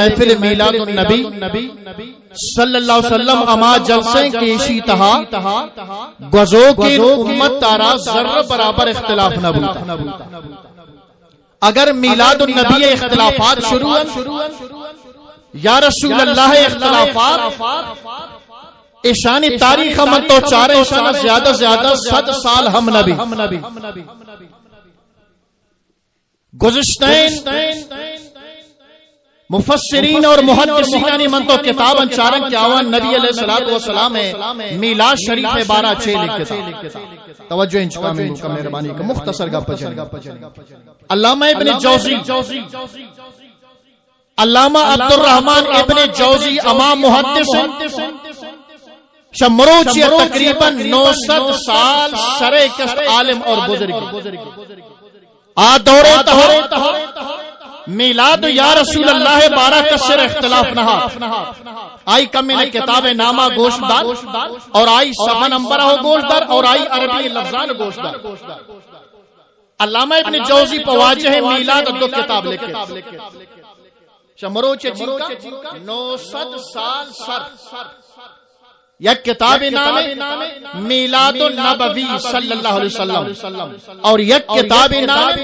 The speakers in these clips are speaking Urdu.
محفل میلاد النبی صلی اللہ علیہ وسلم اما جلسیں کیشی تہا گزو کے امت تارا ذرہ برابر اختلاف نہ بوتا. اگر میلاد النبی اختلافات شروع یا رسول اللہ اختلافات اشان تاریخ من تو چارے اشان زیادہ زیادہ 100 سال ہم نبی گزشتین مفسرین اور محدثین من تو کتاباں چارن کے آوان نبی علیہ السلام میلاد شریف 12 لکھتا. توجہ انچ کامل کا مہربانی کا مختصر گپ چلے. علامہ ابن جوزی علامہ عبد الرحمن ابن جوزی امام محدث شمروچی تقریباً 900 سال سرے کست عالم اور بزرگ دورے تہا میلاد یا رسول اللہ 12 کسر اختلاف نہا آئی کم میں کتاب نامہ گوشتدار اور آئی صفحہ نمبر ہو گوشتدار اور آئی عربی لفظان گوشتدار. علامہ ابن جوزی پواجہ میلاد دو کتاب لکھے شمروچ جنکا 900 سال سر یک کتاب نام میلاد النبوی صلی اللہ علیہ وسلم اور یک کتاب نام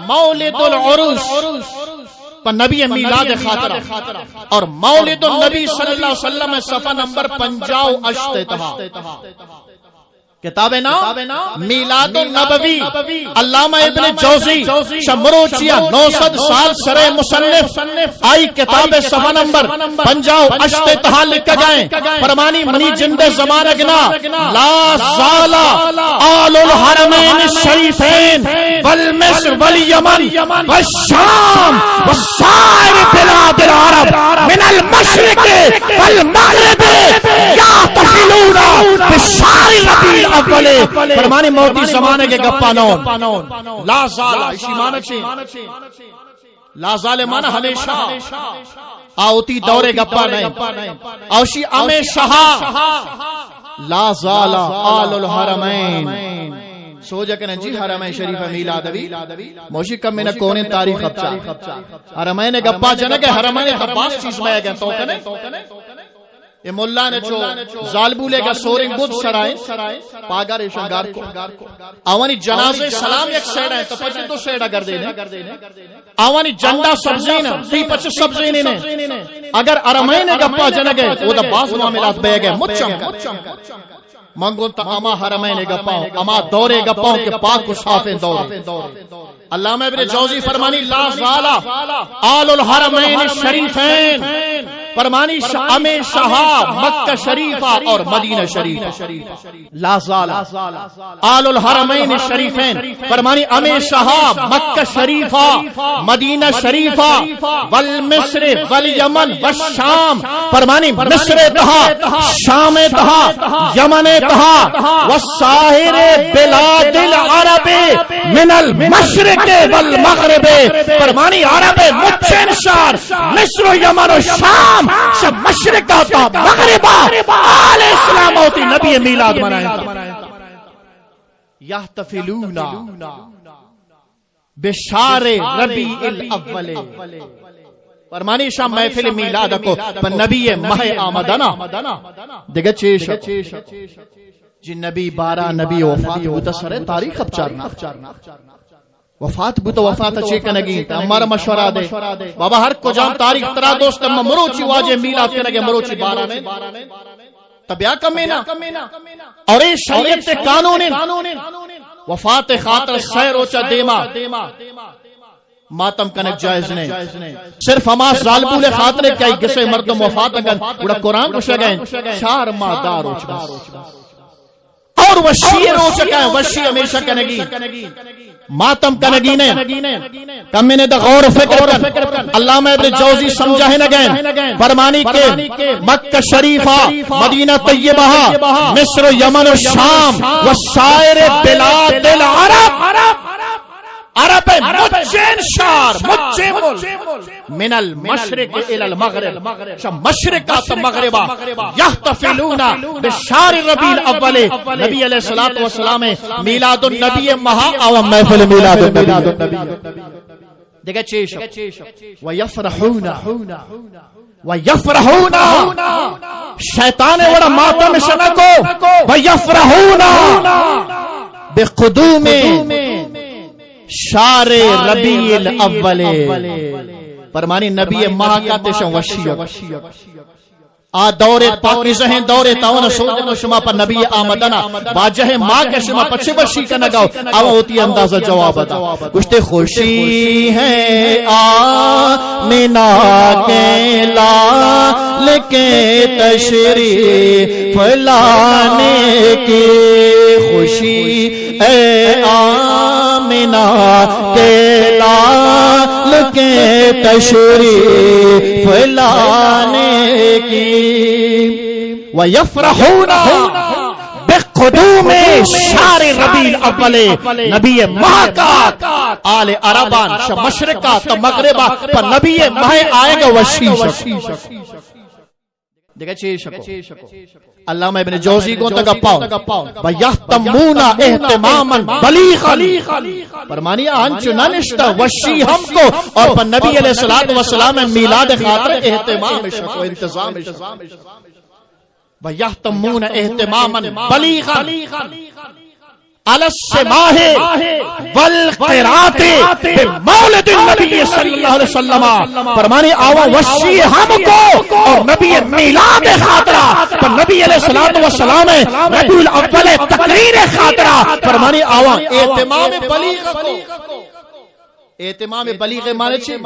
مولد العروس پر نبی میلاد خاطرہ اور مولد النبی صلی اللہ علیہ وسلم صفحہ نمبر 50 تہا کتاب نام میلاد النبوی علامہ ابن جوزی شمروچیہ 900 سال سرے مصنف آئی کتاب صفحہ نمبر 50 تہا لکھا جائیں فرمانی منی جند زمان اگنا لا زالا آل الحرمین الشریفین والمصر والیمن والشام والسائر بلاد العرب من المشرق والمغرب یعتفلون بشار ربیع اولے. فرمانی موتی زمانے کے گپا نون لا زالا اسی معنی چھے لا زال معنی ہمیشہ آوتی دورے گپا نہیں اوشی ہمیشہ لا زالا آل الحرمین سو جکنے جی حرمین شریف میلادوی موشی کم میں نے کونے تاریخ اپچا حرمین گپا جنگے حرمین گپاس چیز میں گئے تو کنے یہ ملا نے چو ظالبولے کا سورنگ بدھ سرائیں پاگا ریشنگار کو آوانی جنازے سلام یک سیڑا ہے تو پچھے دو سیڑا کر دینے آوانی جنڈا سبزین تی پچھے سبزین اگر ارمین گپا جنگے وہ دا باز معاملات بے گئے مچم منگون تا اما حرمین گپاؤں اما دورے گپاؤں کے پاک و صافیں دورے. علامہ ابن جوزی فرمانی لا زالا آل الحرمین الشریفین فرمانی امے شہا مکہ شریفہ اور مدینہ شریفہ لا زالا آل الحرمین الشریفین فرمانی امے شہا مکہ شریفہ مدینہ شریفہ والمصر والیمن والشام فرمانی مصر تہا شام تہا یمن تہا والساہر بلاد العرب من المشرق والمغرب فرمانی عرب مچین شار مصر و یمن و شام شب مشرق آتا مغربا آل اسلام ہوتی نبی میلاد منائیں یحتفلون بشار ربیع الاول فرمانی شام محفل میلاد کو پر نبی ماہ آمدنا دیگه چیشا جی نبی 12 نبی وفات ہوتا سرے تاریخ اب چارنا وفات بوتا وفات اچھے کنگی ہمارا مشورہ دے بابا ہر کو جان تاریخ ترا دوست مروچی واجہ میلاد کنگے مروچی 12 میں تبیا کمینا اور یہ شریعت قانون وفات خاطر سیر اوچا دیما ماتم کنک جائز نہیں صرف ہما ظالبول خاطر کیا گسے مردم وفات اگر اڑا قرآن کو شگئیں 4 ماہ دار اوچا اور وشی رو چکا ہے وشی ہمیشہ کنگی ماتم کنگی نے کم میں نے دا غور فکر کر علامہ ابن جوزی سمجھا ہے نگین فرمانی کے مکہ شریفہ مدینہ طیبہ مصر و یمن و شام و سائر بلاد العرب عرب مچین شار مچین من المشرق الى المغرب مشرق تا مغربا یحتفلون بشار ربیع الاول نبی علیہ الصلوۃ والسلام میلاد النبی مہا او محفل میلاد النبی دیکھیں چیش وَيَفْرَحُونَ وَيَفْرَحُونَ شیطان وڑا ماتم شنکو وَيَفْرَحُونَ بِقُدُومِ شار ربیع الاول فرمانی نبی ماہ کا تشن وشیق آ دور پاکیزہ ہیں دور تاون سودن و شما پر نبی آمدنا واجہ ماں کے شما پچھے وشی کا نگاو آوہ ہوتی اندازہ جواب دا کچھتے خوشی ہے آمینہ کے لال کے تشریف لانے کی خوشی اے آمینہ کے لال کے تشریف لانے کی وَيَفْرَحُونَ بِقُدُومِ شَارِ رَبِيعِ الْأَوَّلِ نبی ماہ کا آل عربان مشرقہ تو مغربہ پر نبی ماہ آئے گا وشیش دیکھیں چیشکو علامہ ابن جوزی کو تک پاؤ وَيَحْتَمُونَ احتماما بلیغا فرمانی آنچو ننشتا وشی ہم کو اور پر نبی علیہ السلام میلاد خاطر احتمام شکو انتظام شکو وَيَحْتَمُونَ احتماما بلیغا علی السماہ والقرات بمولد النبی صلی اللہ علیہ وسلم فرمانی آوا وشی ہم کو اور نبی میلاد خاطرہ پر نبی علیہ السلام ربیع الاول تقریر خاطرہ فرمانی آوا اہتمام بلیغ کو اہتمام بلیغ مانے چھے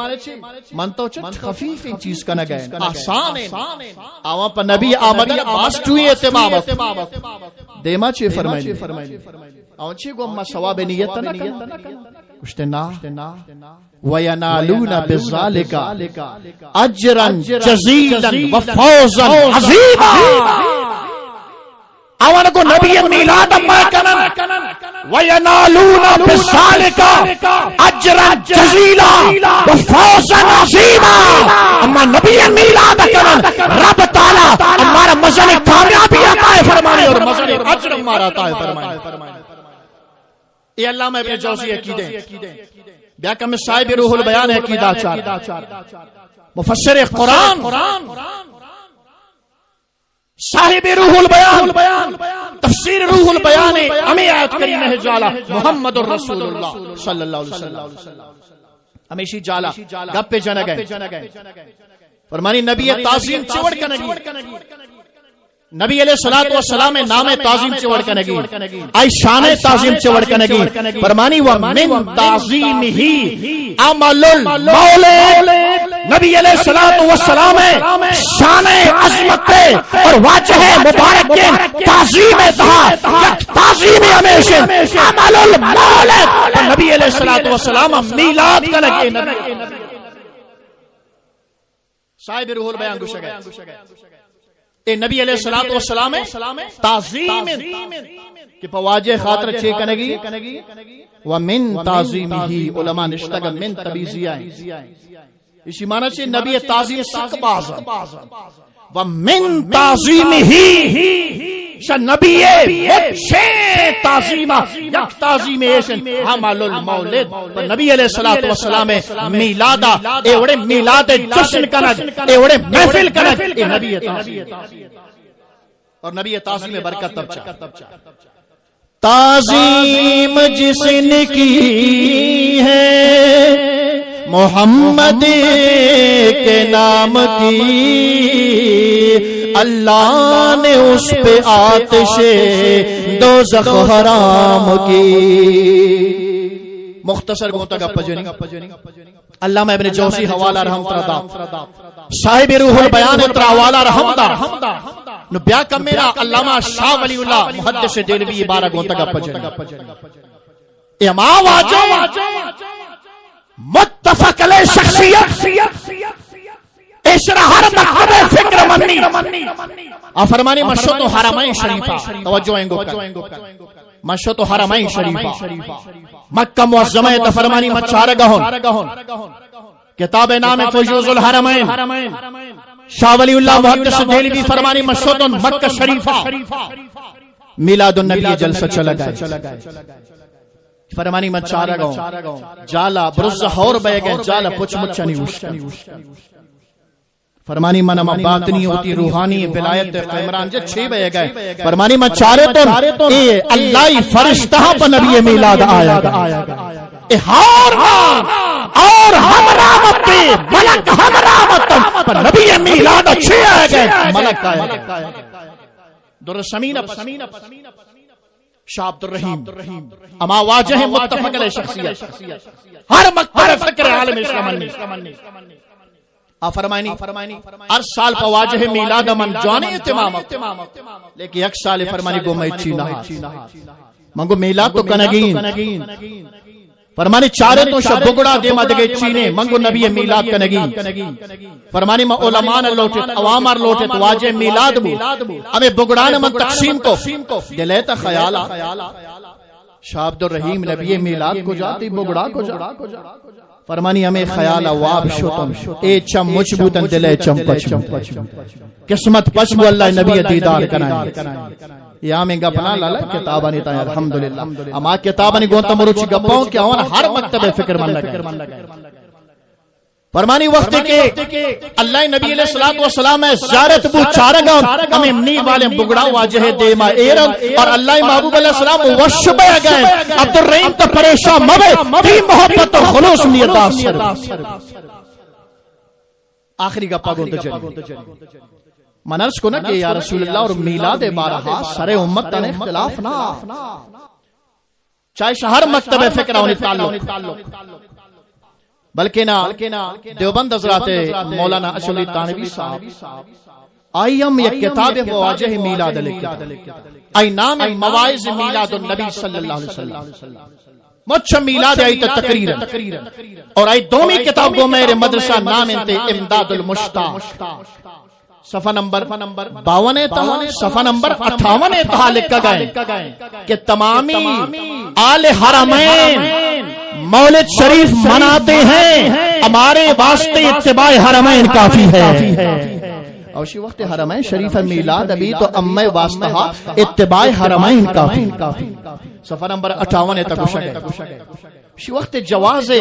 منتو چھے خفیف ان چیز کا نگئے آسان ہے آوا پر نبی آمدی باستوئی اہتمام دیما چھے فرمائیں آن چھے گو اما ثواب نیت نہ کرنا کچھتے نا وَيَنَالُونَ بِالذَّالِكَ اجرا جزیلا وفوزا عظیما آوانا کو نبی میلاد اما کنن وَيَنَالُونَ بِالذَّالِكَ اجرا جزیلا وفوزا عظیما اما نبی میلاد کنن رب تعالی ہمارا مزن کامیابی عطا فرمانے اور مزن اجر ہمارا عطا فرمانے یہ علامہ ابن جوزی عقیدے بیاکہ میں صاحب روح البیان عقیدہ چار مفسر قرآن صاحب روح البیان تفسیر روح البیان ہمیں آیت کریم ہے جالا محمد الرسول اللہ صلی اللہ علیہ وسلم ہمیشی جالا گپ پہ جنگ ہے فرمانی نبی تعظیم چوڑ کنگی نبی علیہ السلام نام تعظیم چوڑ کنگی آئی شان تعظیم چوڑ کنگی فرمانی وَمِن تعظیمہی عمل المولد نبی علیہ السلام شان عظمت اور واجہ مبارک کے تعظیم دہا یک تعظیم ہمیشہ عمل المولد نبی علیہ السلام میلاد کنگی صاحب روح البیان گوشہ گئے اے نبی علیہ السلام تعظیم کہ پواجہ خاطر چھے کنگی ومن تعظیمہی علماء نشتگا من تبیزی آئیں اسی معنی سے نبی تعظیم سک بازم ومن تعظیمہی شا نبی مجھے تعظیمہ یک تعظیم ایشن عمل المولد نبی علیہ السلام میلادہ اے وڑے میلاد جشن کنگ اے وڑے محفل کنگ اے نبی تعظیم اور نبی تعظیم برکت تب چاہ تعظیم جس نے کی ہے محمد کے نام کی اللہ نے اس پہ آتش دوزخ حرام کی مختصر گوتا گا پجنی علامہ ابن جوزی حوالہ رحمت رضا صاحب روح البیان تراوالا رحمت نو بیا کم میرا علامہ شاہ ولی اللہ محدث دلوی بارہ گوتا گا پجنی امام واجہ متفق علیہ شخصیت اشرا ہر مکتب فکر منی فرمانی مشہد و حرمین شریفہ توجہ انگو کر مشہد و حرمین شریفہ مکہ معظمہ فرمانی مچار گہن کتاب نام فجوز الحرمین شاہ ولی اللہ محدث دہلوی فرمانی مشہد مکہ شریفہ میلاد النبی جلسہ چلا گئے فرمانی من چارہ گاؤں جالا برزہ ہور بے گئے جالا پچھ مچھا نہیں وشکا فرمانی من اما باطنی ہوتی روحانی ولایت قیمران جے چھے بے گئے فرمانی من چارے تو اے اللہ فرشتہ پا نبی میلاد آیا گا اے ہار اور ہمرامت پہ ملک ہمرامت پا نبی میلاد چھے آیا گئے ملک آیا گئے در سمینہ شاہ عبد الرحیم اما واجہ متفق علیہ شخصیت ہر مکتب فکر عالم اسلام فرمائنی ہر سال پا واجہ میلاد من جوانے اتمام لیکن ایک سال فرمانی گو میں چینا منگو میلاد تو کنگین فرمانی چارے تو شب بگڑا دے مدگے چینے منگو نبی میلاد کنگین فرمانی میں علمان لوٹت عوامر لوٹت واجہ میلاد بو ہمیں بگڑان من تقسیم کو دلیتا خیالا شاہ عبد الرحیم نبی میلاد کو جاتی بگڑا کو جا فرمانی ہمیں خیال واب شتم اے چم مجبوتن دلے چم پچم قسمت پچمو اللہ نبی دیدار کنائیں یا میں گپنا لالا کتابانی تایا الحمدللہ اما کتابانی گونتا مروچی گپاؤں کیا ہونا ہر مکتب فکر من لگا فرمانی وقت کے اللہ نبی علیہ السلام ہے زیارت بو چارگاں ہمیں منی والے بگڑا واجہ دیما ایرم اور اللہ محبوب علیہ السلام وش بے گئے عبد الرحیم تا پریشان مبے تی محبت اور خلوص نیتا سر آخری گپا گونتا چلی من عرض کو نا کہ یا رسول اللہ اور میلاد بارہا سر امت تن اختلاف نہ چاہے شہر مکتب فکر ہونی تعلق بلکہ نا دیوبند حضرات مولانا اشولی تانوی صاحب آئی ہم یک کتاب فواجہ میلاد لکھتا آئی نام مواعظ میلاد النبی صلی اللہ علیہ وسلم مچھ میلاد آئی تقریر اور آئی دومی کتاب کو میرے مدرسہ نام انتے امداد المشتاق صفحہ نمبر 52 تہا صفحہ نمبر 58 تہا لکھا گئے کہ تمامی آل حرمین مولد شریف مناتے ہیں ہمارے واسطے اتباع حرمین کافی ہے اور اسی وقت حرمین شریف میلاد ابھی تو امّ واسطہ اتباع حرمین کافی صفحہ نمبر 58 تک گشگے اسی وقت جواز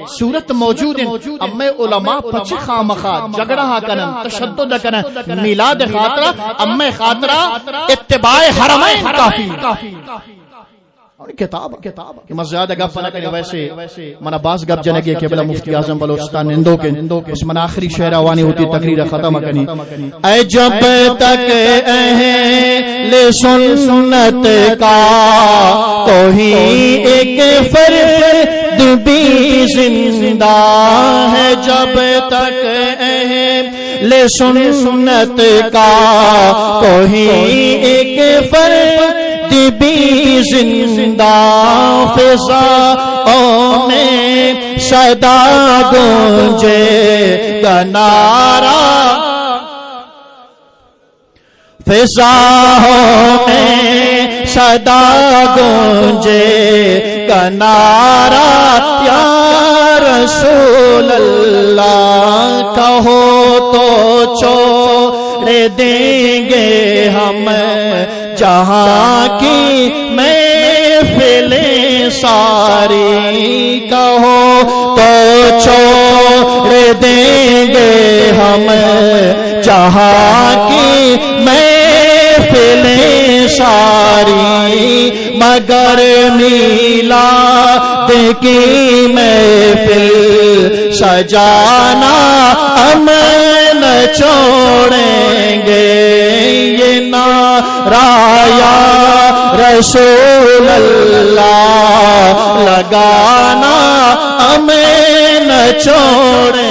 صورت موجود ہیں امّ علماء پچھ خامخا جگڑا کنن تشدد کنن میلاد خاطرہ امّ خاطرہ اتباع حرمین کافی کتاب میں زیادہ گپ نہ کرے ویسے منا باز گپ جنگے کہ بلا مفتی اعظم بلوچستان نندو کے اس من آخری شعر آوانی ہوتی تقریر ختم کرنی اے جب تک اہل سنت کا کوئی ایک فرد بھی زندہ ہے جب تک اہل سنت کا کوئی ایک فرد بھی زندہ فضاؤں میں صدا گونجے گا نعرہ فضاؤں میں صدا گونجے گا نعرہ یا رسول اللہ کہو تو چھوڑ دیں گے ہم جہاں کی محفلیں ساری کہو تو چھوڑ دیں گے ہم جہاں کی محفلیں ساری مگر میلاد کی محفل سجانا ہم نہ چھوڑیں گے یہ نعرہ یا رسول اللہ لگانا ہم نہ چھوڑیں